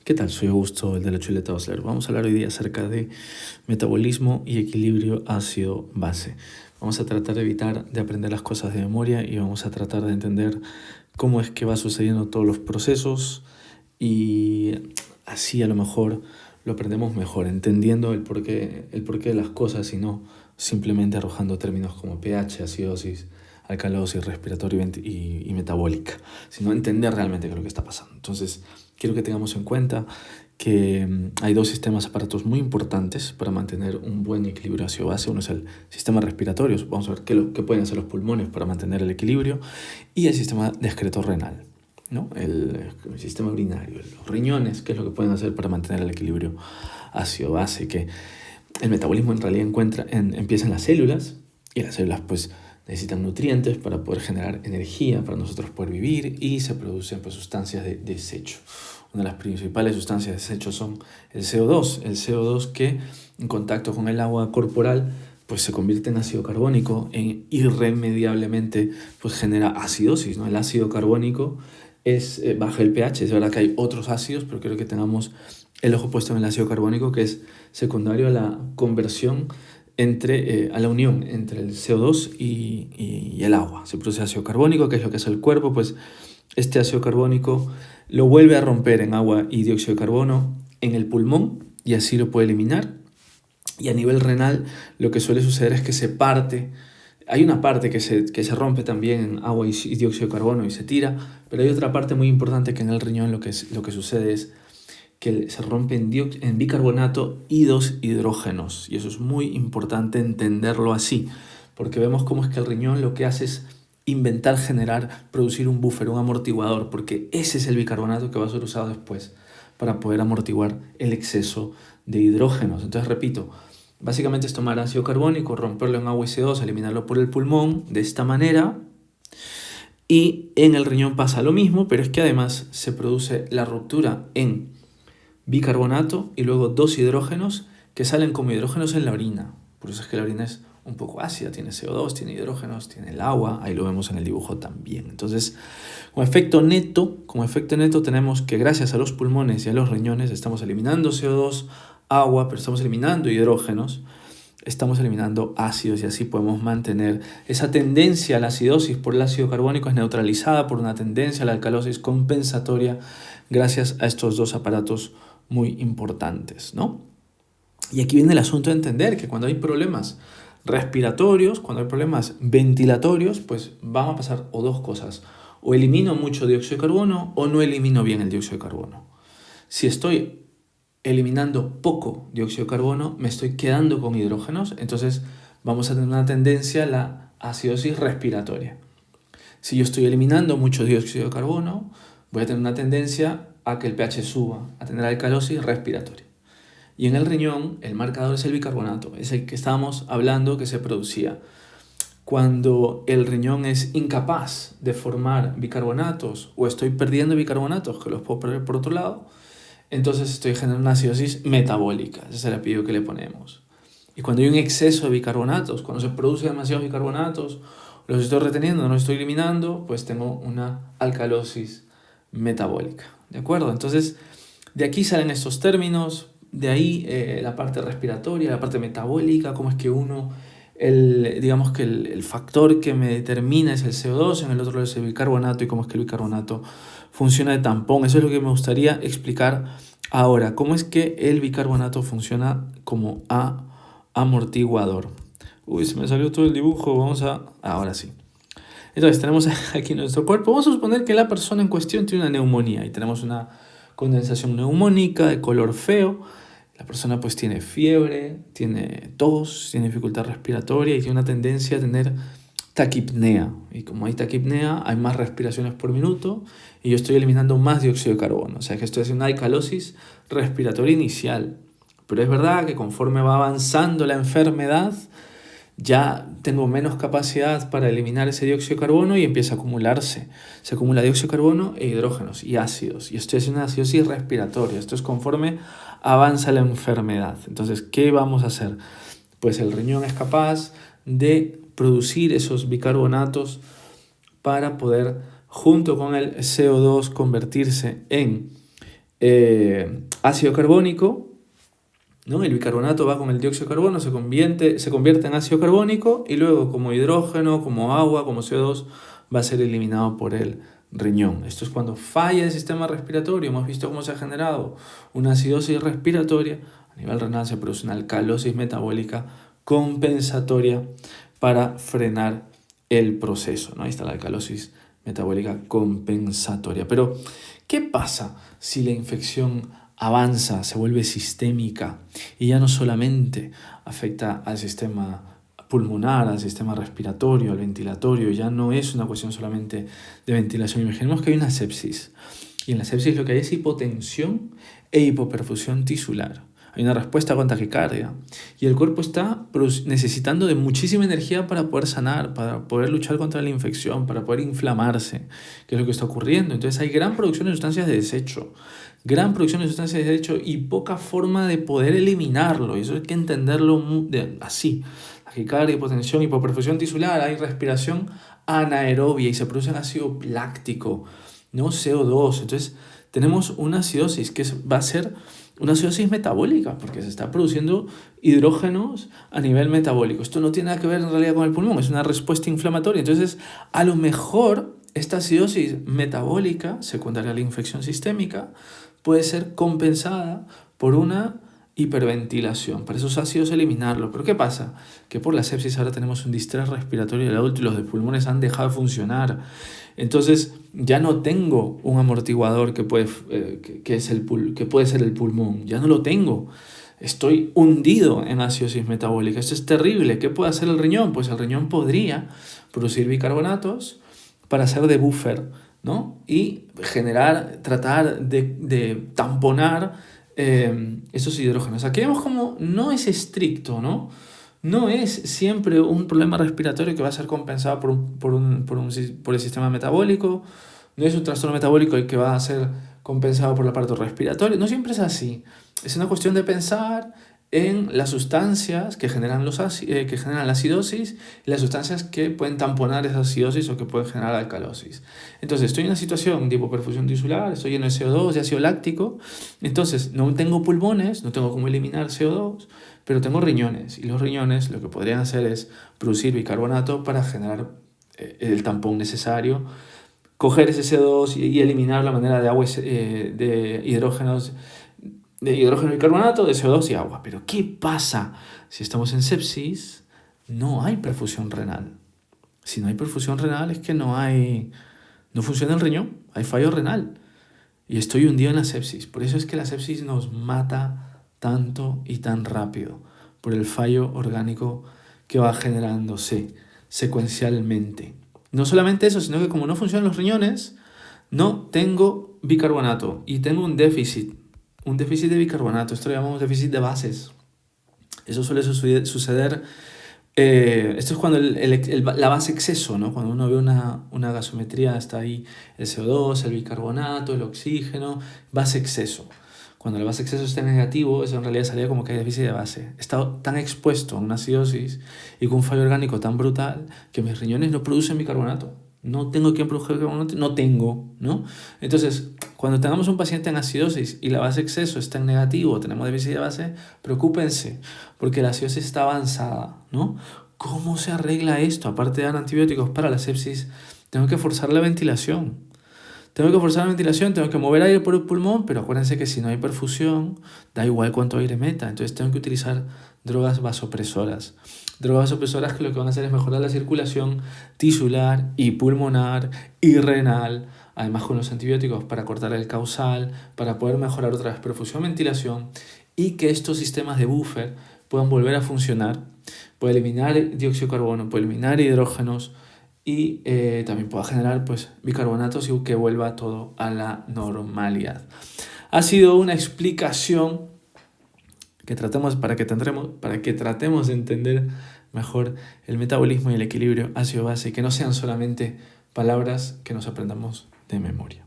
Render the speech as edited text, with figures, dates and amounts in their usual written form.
¿Qué tal? Soy Augusto, el de la chuleta Osler. Vamos a hablar hoy día acerca de metabolismo y equilibrio ácido-base. Vamos a tratar de evitar de aprender las cosas de memoria y vamos a tratar de entender cómo es que va sucediendo todos los procesos y así a lo mejor lo aprendemos mejor, entendiendo el porqué de las cosas y no simplemente arrojando términos como pH, acidosis, alcalosis, respiratoria y metabólica, sino entender realmente qué es lo que está pasando. Entonces, quiero que tengamos en cuenta que hay dos sistemas aparatos muy importantes para mantener un buen equilibrio ácido-base. Uno es el sistema respiratorio, vamos a ver qué pueden hacer los pulmones para mantener el equilibrio, y el sistema de excreto renal, ¿no? El sistema urinario, los riñones, qué es lo que pueden hacer para mantener el equilibrio ácido-base, que el metabolismo en realidad empieza en las células, y las células pues necesitan nutrientes para poder generar energía para nosotros poder vivir, y se producen pues sustancias de desecho. Una de las principales sustancias de desecho son el CO2 que en contacto con el agua corporal pues se convierte en ácido carbónico e irremediablemente pues genera acidosis, ¿no? El ácido carbónico baja el pH. Es verdad que hay otros ácidos, pero quiero que tengamos el ojo puesto en el ácido carbónico, que es secundario a la conversión a la unión entre el CO2 y el agua. Se produce ácido carbónico, que es lo que hace el cuerpo, pues este ácido carbónico lo vuelve a romper en agua y dióxido de carbono en el pulmón y así lo puede eliminar. Y a nivel renal lo que suele suceder es que se parte. Hay una parte que se rompe también en agua y dióxido de carbono y se tira, pero hay otra parte muy importante que en el riñón lo que sucede es que se rompe en bicarbonato y 2 hidrógenos. Y eso es muy importante entenderlo así, porque vemos cómo es que el riñón lo que hace es producir un buffer, un amortiguador, porque ese es el bicarbonato que va a ser usado después para poder amortiguar el exceso de hidrógenos. Entonces, repito, básicamente es tomar ácido carbónico, romperlo en agua y CO2, eliminarlo por el pulmón de esta manera. Y en el riñón pasa lo mismo, pero es que además se produce la ruptura en bicarbonato y luego 2 hidrógenos que salen como hidrógenos en la orina. Por eso es que la orina es un poco ácida, tiene CO2, tiene hidrógenos, tiene el agua, ahí lo vemos en el dibujo también. Entonces, como efecto neto tenemos que gracias a los pulmones y a los riñones estamos eliminando CO2, agua, pero estamos eliminando hidrógenos, estamos eliminando ácidos y así podemos mantener esa tendencia a la acidosis por el ácido carbónico es neutralizada por una tendencia a la alcalosis compensatoria gracias a estos dos aparatos muy importantes, ¿no? Y aquí viene el asunto de entender que cuando hay problemas respiratorios, cuando hay problemas ventilatorios, pues van a pasar o dos cosas. O elimino mucho dióxido de carbono o no elimino bien el dióxido de carbono. Si estoy eliminando poco dióxido de carbono, me estoy quedando con hidrógenos, entonces vamos a tener una tendencia a la acidosis respiratoria. Si yo estoy eliminando mucho dióxido de carbono, voy a tener una tendencia a que el pH suba, a tener alcalosis respiratoria. Y en el riñón, el marcador es el bicarbonato, es el que estábamos hablando que se producía. Cuando el riñón es incapaz de formar bicarbonatos o estoy perdiendo bicarbonatos, que los puedo perder por otro lado, entonces estoy generando una acidosis metabólica, ese es el apellido que le ponemos. Y cuando hay un exceso de bicarbonatos, cuando se produce demasiados bicarbonatos, los estoy reteniendo, no los estoy eliminando, pues tengo una alcalosis metabólica, ¿de acuerdo? Entonces, de aquí salen estos términos, de ahí la parte respiratoria, la parte metabólica, cómo es que digamos que el factor que me determina es el CO2, en el otro es el bicarbonato y cómo es que el bicarbonato funciona de tampón. Eso es lo que me gustaría explicar ahora, cómo es que el bicarbonato funciona como amortiguador. Uy, se me salió todo el dibujo, ahora sí. Entonces tenemos aquí nuestro cuerpo, vamos a suponer que la persona en cuestión tiene una neumonía y tenemos una condensación neumónica de color feo. La persona pues tiene fiebre, tiene tos, tiene dificultad respiratoria y tiene una tendencia a tener taquipnea. Y como hay taquipnea, hay más respiraciones por minuto y yo estoy eliminando más dióxido de carbono. O sea que estoy haciendo una alcalosis respiratoria inicial. Pero es verdad que conforme va avanzando la enfermedad, ya tengo menos capacidad para eliminar ese dióxido de carbono y empieza a acumularse. Se acumula dióxido de carbono e hidrógenos y ácidos. Y estoy haciendo una acidosis respiratoria. Esto es conforme avanza la enfermedad. Entonces, ¿qué vamos a hacer? Pues el riñón es capaz de producir esos bicarbonatos para poder, junto con el CO2, convertirse en ácido carbónico, ¿no? El bicarbonato va con el dióxido de carbono, se convierte en ácido carbónico y luego como hidrógeno, como agua, como CO2 va a ser eliminado por el riñón. Esto es cuando falla el sistema respiratorio. Hemos visto cómo se ha generado una acidosis respiratoria. A nivel renal se produce una alcalosis metabólica compensatoria para frenar el proceso, ¿no? Ahí está la alcalosis metabólica compensatoria. Pero, ¿qué pasa si la infección avanza, se vuelve sistémica y ya no solamente afecta al sistema pulmonar, al sistema respiratorio, al ventilatorio, ya no es una cuestión solamente de ventilación? Imaginemos que hay una sepsis y en la sepsis lo que hay es hipotensión e hipoperfusión tisular. Hay una respuesta con taquicardia y el cuerpo está necesitando de muchísima energía para poder sanar, para poder luchar contra la infección, para poder inflamarse, que es lo que está ocurriendo. Entonces hay gran producción de sustancias de desecho, y poca forma de poder eliminarlo. Y eso hay que entenderlo así. Taquicardia, hipotensión, hipoperfusión tisular, hay respiración anaerobia y se produce ácido láctico, ¿no? CO2. Entonces tenemos una acidosis que va a ser una acidosis metabólica, porque se está produciendo hidrógenos a nivel metabólico. Esto no tiene nada que ver en realidad con el pulmón, es una respuesta inflamatoria. Entonces, a lo mejor esta acidosis metabólica, secundaria a la infección sistémica, puede ser compensada por una hiperventilación. Para esos ácidos eliminarlo. Pero ¿qué pasa? Que por la sepsis ahora tenemos un distrés respiratorio del adulto y los de pulmones han dejado de funcionar. Entonces ya no tengo un amortiguador que puede ser el pulmón. Ya no lo tengo. Estoy hundido en acidosis metabólica. Esto es terrible. ¿Qué puede hacer el riñón? Pues el riñón podría producir bicarbonatos para ser de buffer, ¿no? Y tratar de tamponar esos hidrógenos. Aquí vemos como no es estricto, ¿no? No es siempre un problema respiratorio que va a ser compensado por el sistema metabólico, no es un trastorno metabólico que va a ser compensado por el aparato respiratorio, no siempre es así. Es una cuestión de pensar en las sustancias que generan la acidosis y las sustancias que pueden tamponar esa acidosis o que pueden generar alcalosis. Entonces, estoy en una situación de hipoperfusión tisular, estoy lleno de CO2, de ácido láctico, entonces no tengo pulmones, no tengo cómo eliminar CO2, pero tengo riñones, y los riñones lo que podrían hacer es producir bicarbonato para generar el tampón necesario, coger ese CO2 y eliminar la manera de agua de hidrógeno y carbonato, de CO2 y agua. Pero ¿qué pasa si estamos en sepsis? No hay perfusión renal. Si no hay perfusión renal es que no funciona el riñón, hay fallo renal. Y estoy hundido en la sepsis. Por eso es que la sepsis nos mata tanto y tan rápido, por el fallo orgánico que va generándose secuencialmente. No solamente eso, sino que como no funcionan los riñones, no tengo bicarbonato y tengo un déficit de bicarbonato. Esto lo llamamos déficit de bases. Eso suele suceder. Esto es cuando la base exceso, ¿no? Cuando uno ve una gasometría, está ahí el CO2, el bicarbonato, el oxígeno, base exceso. Cuando la base exceso está en negativo, eso en realidad salía como que hay déficit de base. He estado tan expuesto a una acidosis y con un fallo orgánico tan brutal que mis riñones no producen bicarbonato. No tengo quien produzca bicarbonato, ¿no? Entonces, cuando tengamos un paciente en acidosis y la base exceso está en negativo, tenemos déficit de base, preocúpense, porque la acidosis está avanzada, ¿no? ¿Cómo se arregla esto? Aparte de dar antibióticos para la sepsis, tengo que forzar la ventilación. Tengo que mover aire por el pulmón, pero acuérdense que si no hay perfusión, da igual cuánto aire meta. Entonces tengo que utilizar drogas vasopresoras. Drogas vasopresoras que lo que van a hacer es mejorar la circulación tisular y pulmonar y renal, además con los antibióticos para cortar el causal, para poder mejorar otra vez perfusión, ventilación y que estos sistemas de buffer puedan volver a funcionar, puede eliminar dióxido de carbono, puede eliminar hidrógenos y también pueda generar pues, bicarbonatos y que vuelva todo a la normalidad. Ha sido una explicación para que tratemos de entender mejor el metabolismo y el equilibrio ácido-base y que no sean solamente palabras que nos aprendamos de memoria.